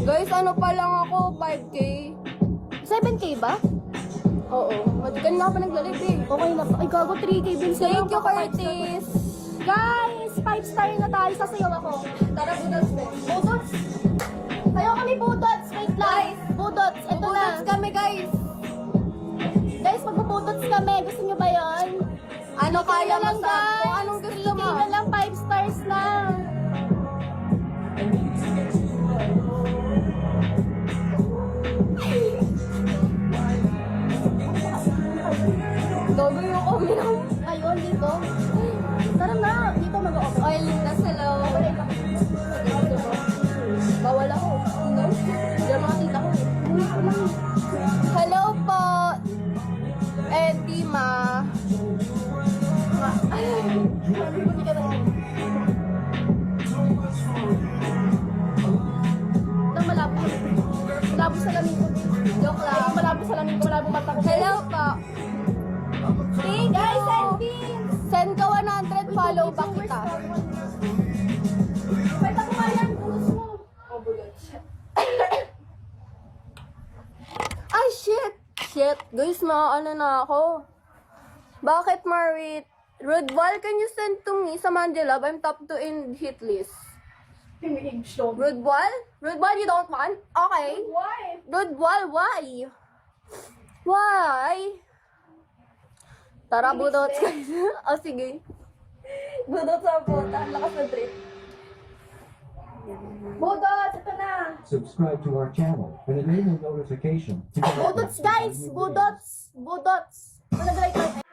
Guys, ano pa lang ako, 5K. 7K ba? Oo. Kanina ka pa naglalib eh. Okay na pa. Ay, gago, 3K din sila. Thank you, Curtis. Guys, 5 star na tayo. Sasayaw ako. Tara, budots mo. Budots. Sayaw kami budots. Wait lang. Guys, Budots. Ito na. Budots kami, guys. Guys, magbubudots kami. Gusto nyo ba yun? Ano kaya lang, mo sa guys. kung anong gusto 3K mo? na lang, 5 stars lang. Dogo yung uminom. Ayun, dito. Tara na. Dito mag-o-open. Oil na sa loob. Bawal ako. Hindi na makakita ko. Uwi ko lang. Hello po. Eddie, ma. Buti ka na. Nang malabo. Malabo sa lamin ko. Joke Ay, lang. malabo sa lamin ko. Malabo mata ko. Hello po. Thank Guys, you. send pins. Send ka 100, follow back kita. Pwede ko nga yan. Pulos mo. Oh, budots. Ay, shit! Shit! Guys, ano na ako. Bakit, Marit? Rudwal, can you send to me sa Mandela? I'm top 2 in hit list. Rudwal? Rudwal, you don't want? Okay. Why? Rudwal, why? Why? Tara, budots guys. Oh, sige. Budots sa puta. Lakas na trip. Budots, ito na. Subscribe to our channel and enable notification. to get Budots, guys. Budots. Budots. Nag-like like.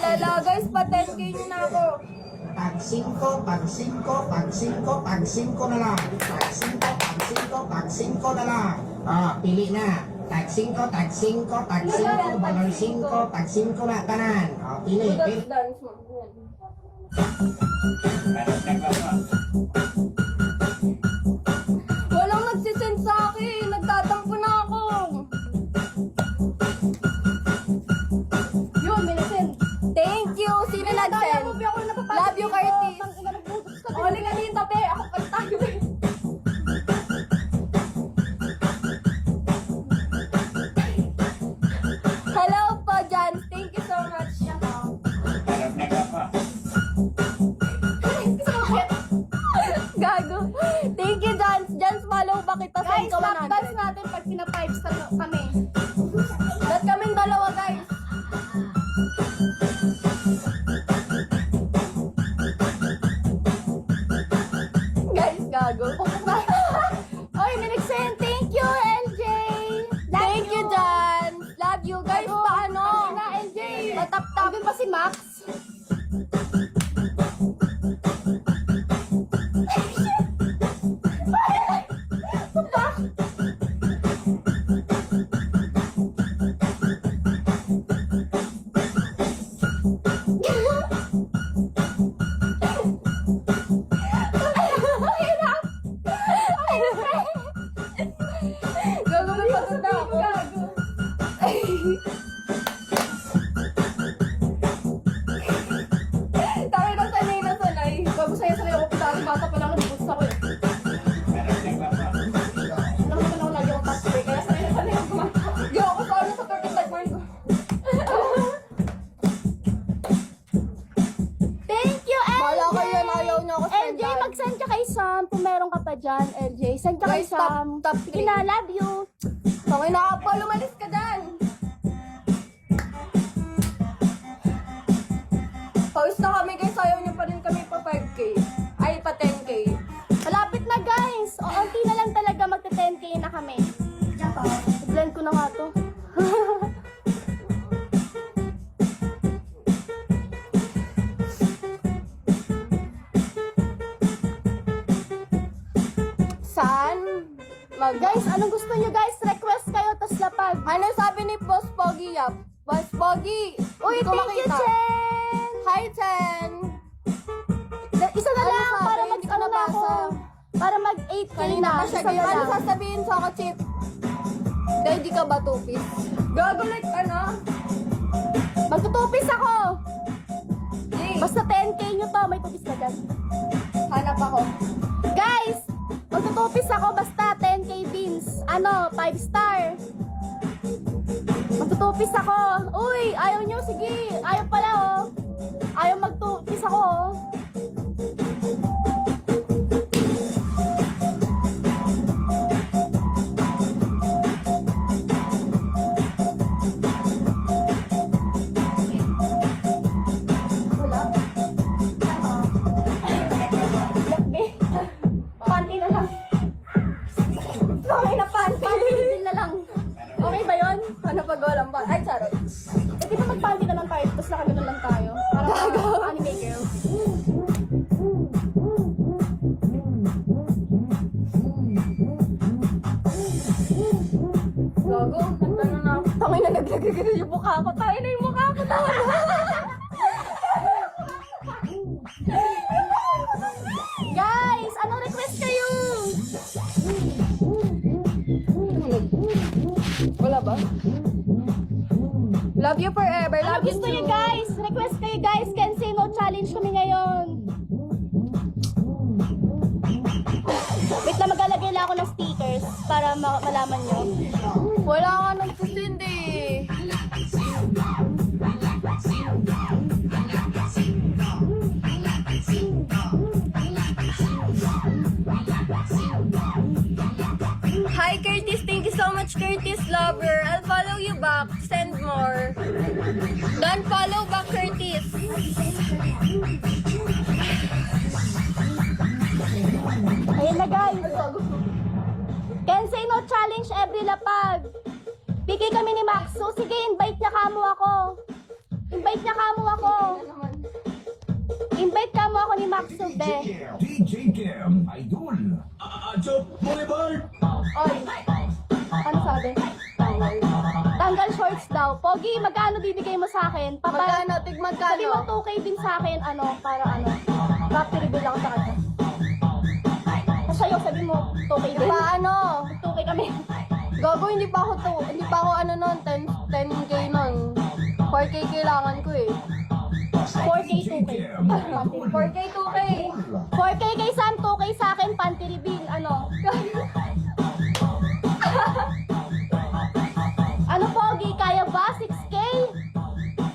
Malala guys, pa 10k nyo na ako. Pag 5, pag 5, pag 5, pag 5 na lang. Pag 5, pag 5, pag 5 na lang. Pili na. Tag 5, tag 5, tag 5, valor 5, tag 5 na tanan. Pili, pili. Dance mo. Walang nagsisend sa akin. Nagtatampo na ako. Yun, may nasend. Thank you. Sino nag-send? Love you, Curtis. Oli ka dito, te. Ako pa tayo. Hello po, Jan. Thank you so much. Gago. Thank you, Jans. Jans, follow ba kita? Guys, Send ka lap dance 100. natin pag pina 5 star kami. Lahat kaming dalawa, guys. Guys, gago. Oy, may nagsend. Thank you, LJ. Thank you, Jans. Love you, guys. Paano? Na, LJ. Matap-tap. Andun pa si Max. Gago, may pagkata ako. Tayo na sanay na sanay. Bago saya-saya ako pita. Bata pa lang nabubus ako eh. Alam naman ako lagi akong touch kaya sanay ako kumanta. Yo, ako sa ano sa 35 months ko. Thank you, LJ. Wala ko yun, ayaw niya ako LJ, sendan. mag-send ka kay Sam. Kung meron ka pa dyan, LJ. Send ka kay Guys, top- Sam. top Sige three. na, love you. Okay na, Paul, umalis ka dyan. Pawis na kami guys, ayaw niyo pa rin kami pa 5k. Ay, pa 10k. Malapit na, guys. O, onti na lang talaga magta-10k na kami. Blend ko na nga to. Saan? Guys, anong gusto nyo, guys? Request kayo, tas lapag. Ano sabi ni Boss Pogi yap? Boss Pogi! Uy, Hindi ko thank you, makita. Chen! Hi, Chen! Isa na Ano lang, sabi? para Hindi ko mag-ano na ako. nabasa. Para mag-8k Kanina na. pa siya. Isa na Ano lang. sasabihin sa ako, Chip? Dahil di ka ba tupis? Gago like ano? Magtutupis ako. Yay! Basta 10k nyo to, may tupis na dyan. Hanap ako. Guys, magtutupis ako basta 10k beans. Ano, 5 star. Magtutupis ako. Uy, ayaw nyo, sige. Ayaw pala, oh. Ayaw magtupis ako, oh. Wala. Yakbe. Panty na lang. Okay na panty. Panty din na lang. Okay ba yun? Ano pag walang panty? Ay, charot. Eh, di ba mag-panty na lang tayo, tapos nakagano lang tayo? Para anime girl. Gago, nagtano na ako. Tangay na naglagagano yung mukha ko. Tayo na yung mukha ko. Tawa na. Guys, anong request kayo? Wala ba? Love you forever. Ano Love you gusto too. niyo, guys? Request kayo, guys. Can say no challenge kami ngayon. Wait na, maglalagay lang ako ng stickers para malaman nyo. Wala ka nagsisend eh. Hi Curtis, thank you so much Curtis lover. I'll follow you back. Send more. Don't follow back Curtis. Ayan na, guys. Can say no challenge every lapag. Bigay kami ni Max. So, sige, invite niya kamo ako. Invite niya kamo ako. Invite kamo ako ni Maxo, be. DJ Cam, Idol. Chop Boulevard. Oy. Ano sabi? Tanggal shorts daw. Pogi, magkano bibigay mo sa akin? Magkano? Sabi Magkano? mo 2K din sa akin, para Rappi reveal ako sa kanya. Sa'yo, sabi mo 2K din. Paano? 2K kami. Gago, hindi pa ako ano nun, 10k nun. 4k kailangan ko eh. 4K, 2K. 4k, 2k. 4K kay Sam, 2K sa akin, panty reveal, Ano, Pogi, kaya ba? 6K?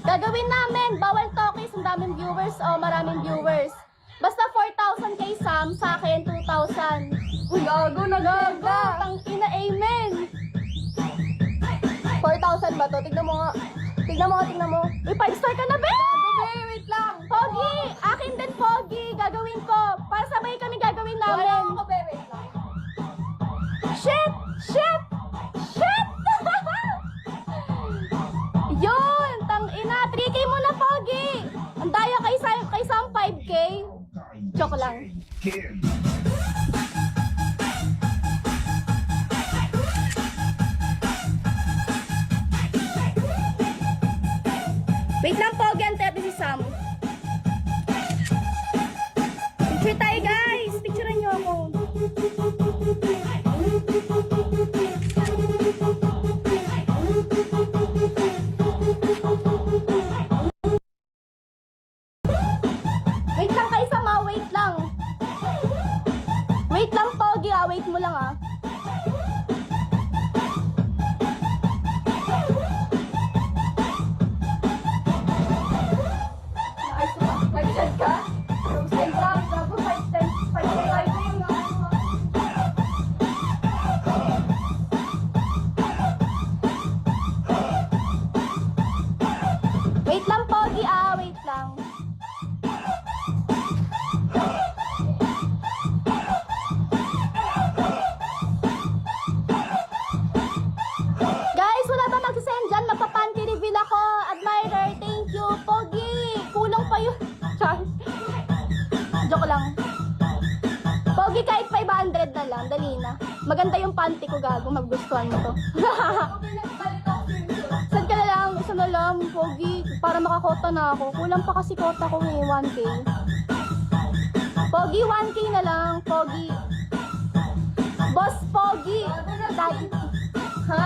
Gagawin namin, bawal talkies, ang daming viewers, maraming viewers. Basta 4,000 kay Sam, sa akin 2,000. Uy, gago, nagagda. Tangina, amen. 4,000 ba to? Tignan mo nga. Tignan mo. Uy, 5-star ka na, be! Wait lang. Pogi, akin din, Pogi, gagawin ko. Para sabay kami gagawin namin. Wala ako, be. Wait lang. Shit! Yun! Tangina! 3K muna, Pogi! Ang daya kay Sam 5K. Joke lang. Cam. Wait lang, Pogi. Antete si Sam. Picture tayo, guys! Picturean niyo ako. Wait lang kay Sam, wait lang. Wait lang, Pogi, wait mo lang, Mag-send ka? Send lang. Gago, 5 yung Wait lang, Pogi, wait lang. Guys, wala ba mag-send dyan? Magpa-panty reveal ako. Admirer, thank you. Pogi, kulang pa yun. Char. Joke lang. Pogi, kahit 500 na lang. Dali na. Maganda yung panty ko, gago. Maggustuhan mo to. Saan ka na lang? Isa na lang, Pogi. Para makakota na ako. Kulang pa kasi kota ko 1K. Pogi, 1K na lang. Pogi. Boss Pogi. Daddy. Ha?